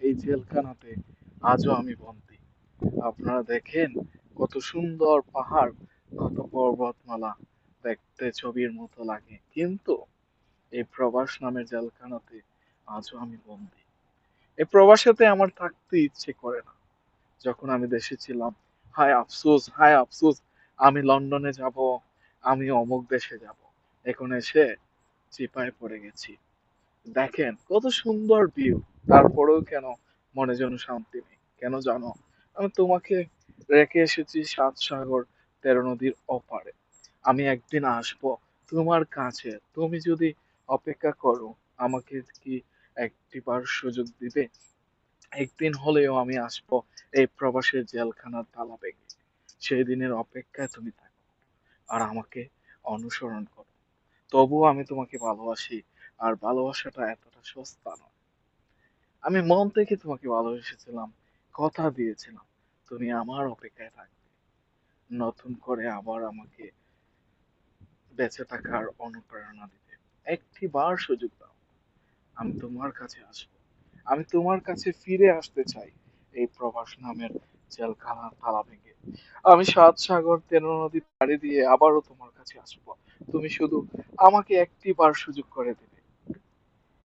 এই জেলখানাতে আজও আমি বন্দী। আপনারা দেখেন কত সুন্দর পাহাড়, কত পর্বতমালা, দেখতে ছবির মতো লাগে, কিন্তু এই প্রবাস নামের জেলখানাতে আজও আমি বন্দী। এই প্রবাসেতে আমার থাকতে ইচ্ছে করে না। যখন আমি দেশে ছিলাম, হায় আফসোস, হায় আফসোস, আমি লন্ডনে যাব, আমি অমুক দেশে যাব। এখন এসে চিপায় পড়ে গেছি। দেখেন কত সুন্দর ভিউ, তারপরেও কেন মনে যেন শান্তি নেই। কেন জানো? আমি তোমাকে রেখে এসেছি ৭ সাগর ১৩ নদীর ওপারে। আমি একদিন আসবো তোমার কাছে। তুমি যদি অপেক্ষা করো, আমাকে কি একটিবার সুযোগ দিবে? একদিন হলেও আমি আসবো এই প্রবাসের জেলখানার তালা ভেঙে। সেই দিনের অপেক্ষায় তুমি থাকো আর আমাকে অনুসরণ করো। তবুও আমি তোমাকে ভালোবাসি, আর ভালোবাসাটা এতটা সস্তা নয়। আমি মন থেকে তোমাকে ভালোবেসেছিলাম, কথা দিয়েছিলাম তুমি আমার অপেক্ষায় থাকবে, নতুন করে আবার আমাকে বেঁচে থাকার অনুপ্রেরণা দিবে। একটি বার সুযোগ দাও, আমি তোমার কাছে আসবো। আমি তোমার কাছে ফিরে আসতে চাই এই প্রবাস নামের জেলখানার তালা ভেঙে। আমি ৭ সাগর ১৩ নদী পাড়ি দিয়ে আবারও তোমার কাছে আসবো। তুমি শুধু আমাকে একটি বার সুযোগ করে দিবে।